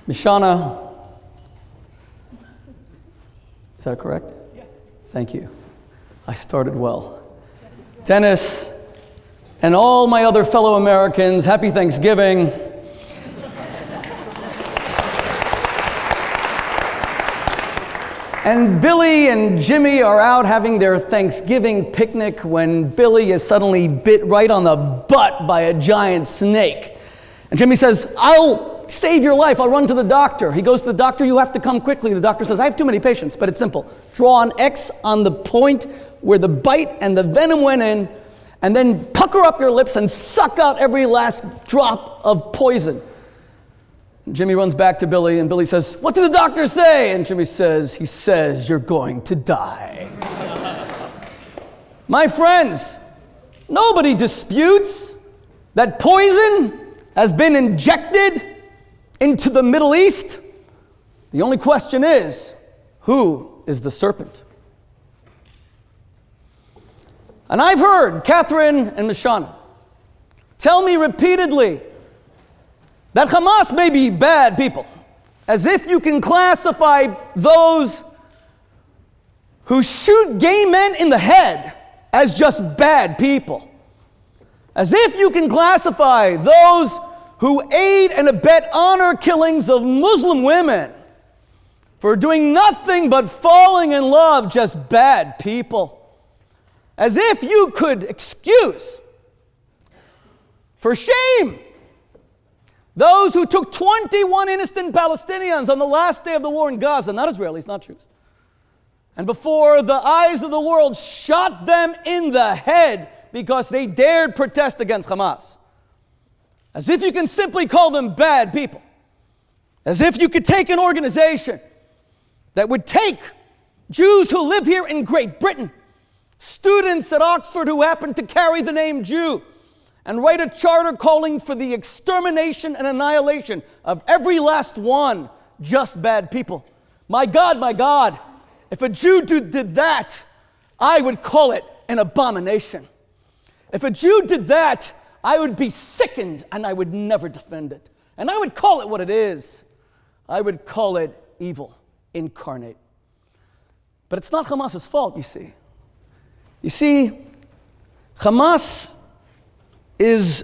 Mishana, is that correct? Yes. Thank you. I started well. Dennis, and all my other fellow Americans, happy Thanksgiving. And Billy and Jimmy are out having their Thanksgiving picnic when Billy is suddenly bit right on the butt by a giant snake. And Jimmy says, "I'll save your life. I'll run to the doctor." He goes to the doctor. "You have to come quickly." The doctor says, "I have too many patients," but it's simple. Draw an X on the point where the bite and the venom went in, and then pucker up your lips and suck out every last drop of poison. Jimmy runs back to Billy, and Billy says, "What did the doctor say?" And Jimmy says, "He says you're going to die." My friends, nobody disputes that poison has been injected into the Middle East. The only question is, who is the serpent? And I've heard Catherine and Mishana tell me repeatedly that Hamas may be bad people, as if you can classify those who shoot gay men in the head as just bad people. As if you can classify those who aid and abet honor killings of Muslim women for doing nothing but falling in love just bad people. As if you could excuse, for shame, those who took 21 innocent Palestinians on the last day of the war in Gaza, not Israelis, not Jews, and before the eyes of the world shot them in the head because they dared protest against Hamas. As if you can simply call them bad people. As if you could take an organization that would take Jews who live here in Great Britain, students at Oxford who happen to carry the name Jew, and write a charter calling for the extermination and annihilation of every last one, just bad people. My God, if a Jew did that, I would call it an abomination. If a Jew did that, I would be sickened and I would never defend it. And I would call it what it is. I would call it evil incarnate. But it's not Hamas's fault, you see. You see, Hamas is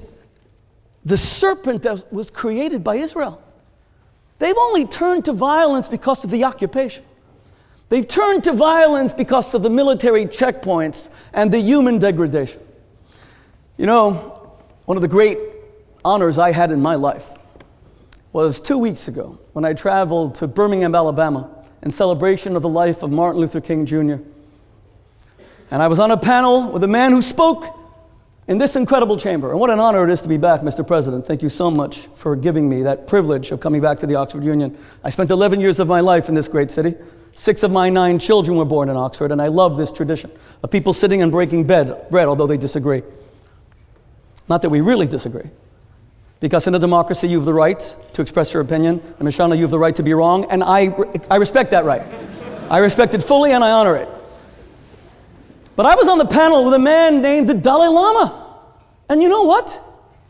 the serpent that was created by Israel. They've only turned to violence because of the occupation. They've turned to violence because of the military checkpoints and the human degradation. You know, one of the great honors I had in my life was 2 weeks ago when I traveled to Birmingham, Alabama in celebration of the life of Martin Luther King Jr. And I was on a panel with a man who spoke in this incredible chamber. And what an honor it is to be back, Mr. President. Thank you so much for giving me that privilege of coming back to the Oxford Union. I spent 11 years of my life in this great city. 6 of my 9 children were born in Oxford, and I love this tradition of people sitting and breaking bread, although they disagree. Not that we really disagree. Because in a democracy, you have the right to express your opinion. And Mishana, you have the right to be wrong. And I respect that right. I respect it fully, and I honor it. But I was on the panel with a man named the Dalai Lama. And you know what?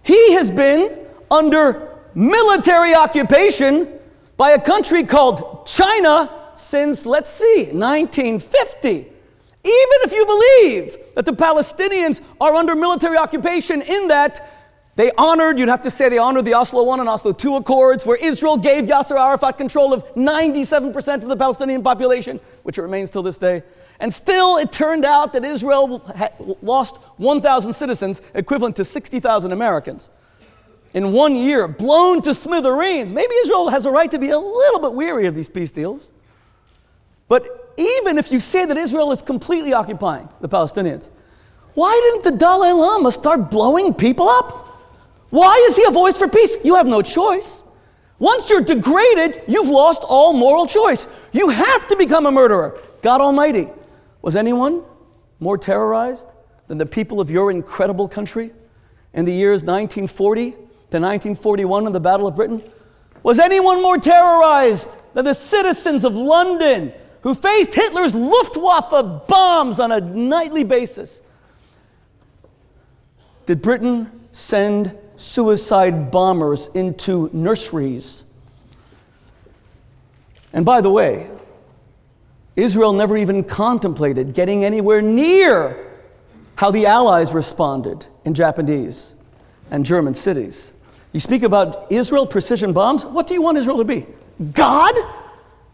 He has been under military occupation by a country called China since, 1950. Even if you believe that the Palestinians are under military occupation, in that they honored the Oslo I and Oslo II Accords, where Israel gave Yasser Arafat control of 97% of the Palestinian population, which it remains till this day. And still, it turned out that Israel lost 1,000 citizens, equivalent to 60,000 Americans, in 1 year, blown to smithereens. Maybe Israel has a right to be a little bit weary of these peace deals. But even if you say that Israel is completely occupying the Palestinians, why didn't the Dalai Lama start blowing people up? Why is he a voice for peace? You have no choice. Once you're degraded, you've lost all moral choice. You have to become a murderer. God Almighty. Was anyone more terrorized than the people of your incredible country in the years 1940 to 1941 in the Battle of Britain? Was anyone more terrorized than the citizens of London who faced Hitler's Luftwaffe bombs on a nightly basis? Did Britain send suicide bombers into nurseries And by the way, Israel never even contemplated getting anywhere near how the Allies responded in Japanese and German cities. You speak about Israel precision bombs. What do you want Israel to be? God?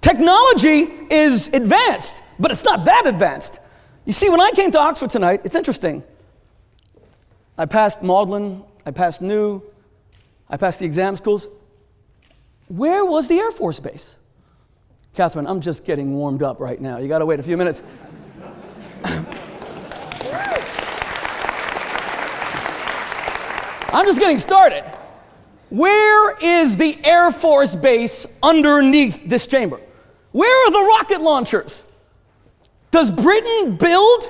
Technology is advanced, but it's not that advanced. You see, when I came to Oxford tonight, it's interesting. I passed Magdalen, I passed New, I passed the exam schools. Where was the Air Force Base? Catherine, I'm just getting warmed up right now. You got to wait a few minutes. I'm just getting started. Where is the Air Force Base underneath this chamber? Where are the rocket launchers? Does Britain build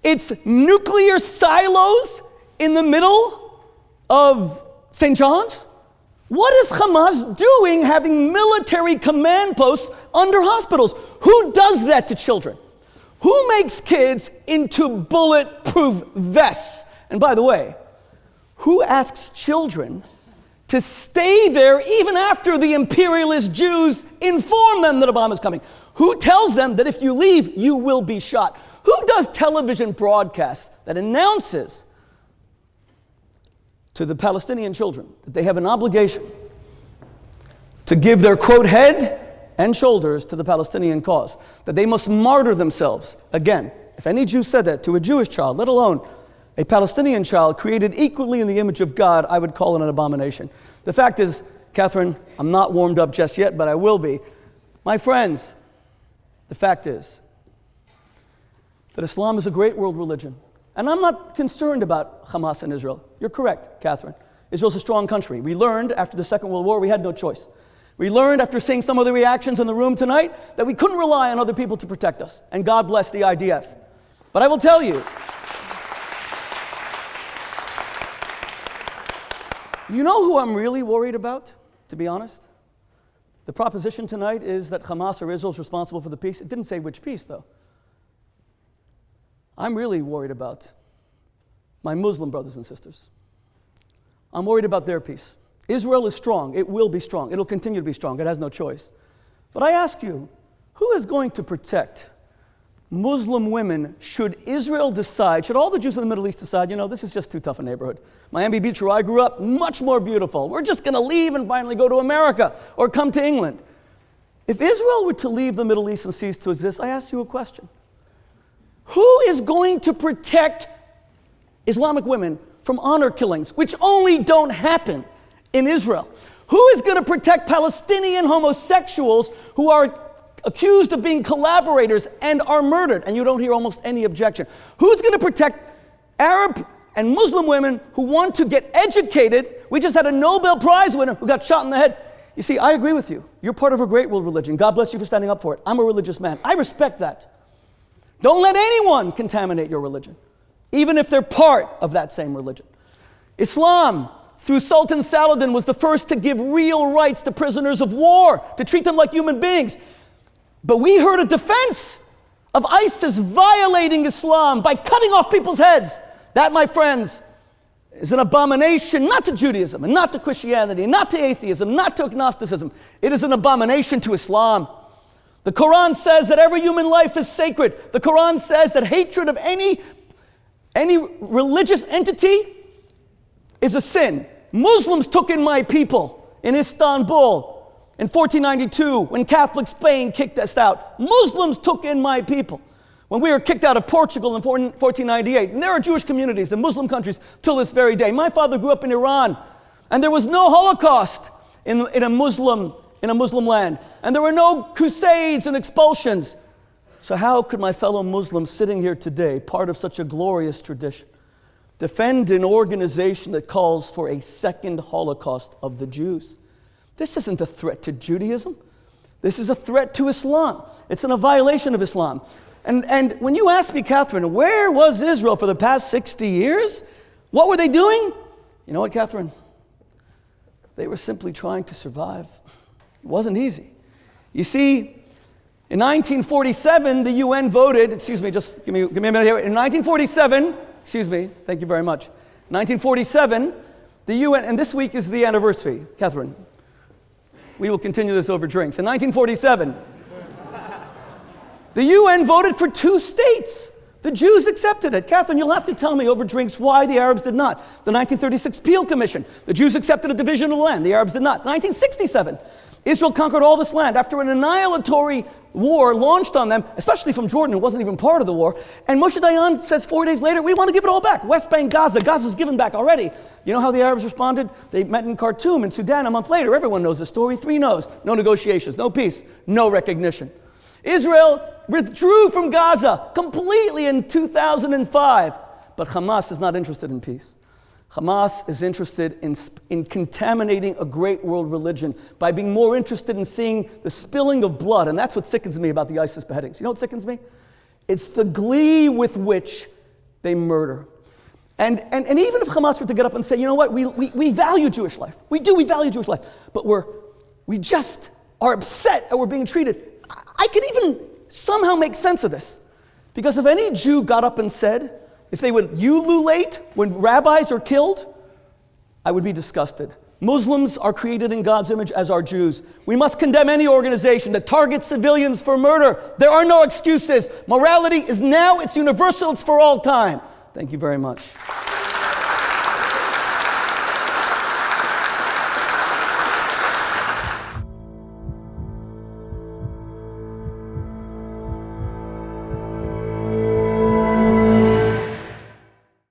its nuclear silos in the middle of St. John's? What is Hamas doing having military command posts under hospitals? Who does that to children? Who makes kids into bulletproof vests? And by the way, who asks children to stay there even after the imperialist Jews inform them that a bomb is coming? Who tells them that if you leave, you will be shot? Who does television broadcasts that announces to the Palestinian children that they have an obligation to give their, quote, head and shoulders to the Palestinian cause, that they must martyr themselves? Again, if any Jew said that to a Jewish child, let alone a Palestinian child created equally in the image of God, I would call it an abomination. The fact is, Catherine, I'm not warmed up just yet, but I will be. My friends, the fact is that Islam is a great world religion. And I'm not concerned about Hamas and Israel. You're correct, Catherine. Israel's a strong country. We learned after the Second World War we had no choice. We learned after seeing some of the reactions in the room tonight that we couldn't rely on other people to protect us. And God bless the IDF. But I will tell you, you know who I'm really worried about, to be honest? The proposition tonight is that Hamas or Israel is responsible for the peace. It didn't say which peace, though. I'm really worried about my Muslim brothers and sisters. I'm worried about their peace. Israel is strong. It will be strong. It'll continue to be strong. It has no choice. But I ask you, who is going to protect Muslim women should Israel decide, should all the Jews in the Middle East decide, this is just too tough a neighborhood. Miami Beach, where I grew up, much more beautiful. We're just going to leave and finally go to America or come to England. If Israel were to leave the Middle East and cease to exist, I ask you a question. Who is going to protect Islamic women from honor killings, which only don't happen in Israel? Who is going to protect Palestinian homosexuals who are accused of being collaborators and are murdered, and you don't hear almost any objection? Who's going to protect Arab and Muslim women who want to get educated? We just had a Nobel Prize winner who got shot in the head. You see, I agree with you. You're part of a great world religion. God bless you for standing up for it. I'm a religious man. I respect that. Don't let anyone contaminate your religion, even if they're part of that same religion. Islam, through Sultan Saladin, was the first to give real rights to prisoners of war, to treat them like human beings. But we heard a defense of ISIS violating Islam by cutting off people's heads. That, my friends, is an abomination, not to Judaism, and not to Christianity, and not to atheism, not to agnosticism. It is an abomination to Islam. The Quran says that every human life is sacred. The Quran says that hatred of any religious entity is a sin. Muslims took in my people in Istanbul in 1492 when Catholic Spain kicked us out. Muslims took in my people when we were kicked out of Portugal in 1498. And there are Jewish communities in Muslim countries till this very day. My father grew up in Iran, and there was no Holocaust in a Muslim land. And there were no crusades and expulsions. So how could my fellow Muslims sitting here today, part of such a glorious tradition, defend an organization that calls for a second Holocaust of the Jews? This isn't a threat to Judaism. This is a threat to Islam. It's a violation of Islam. And when you ask me, Catherine, where was Israel for the past 60 years? What were they doing? You know what, Catherine? They were simply trying to survive. It wasn't easy. You see, in 1947, the UN voted, just give me a minute here. In 1947, thank you very much. 1947, the UN, and this week is the anniversary, Catherine. We will continue this over drinks. In 1947, the UN voted for 2 states. The Jews accepted it. Catherine, you'll have to tell me over drinks why the Arabs did not. The 1936 Peel Commission. The Jews accepted a division of land. The Arabs did not. 1967, Israel conquered all this land after an annihilatory war launched on them, especially from Jordan, who wasn't even part of the war. And Moshe Dayan says 4 days later, we want to give it all back. West Bank, Gaza. Gaza's given back already. You know how the Arabs responded? They met in Khartoum in Sudan a month later. Everyone knows the story. 3 no's. No negotiations. No peace. No recognition. Israel withdrew from Gaza completely in 2005. But Hamas is not interested in peace. Hamas is interested in contaminating a great world religion by being more interested in seeing the spilling of blood. And that's what sickens me about the ISIS beheadings. You know what sickens me? It's the glee with which they murder. And even if Hamas were to get up and say, you know what, we value Jewish life. We value Jewish life. But we just are upset that we're being treated. I could even somehow make sense of this. Because if any Jew got up and said, if they would ululate when rabbis are killed, I would be disgusted. Muslims are created in God's image as are Jews. We must condemn any organization that targets civilians for murder. There are no excuses. Morality is now, it's universal, it's for all time. Thank you very much.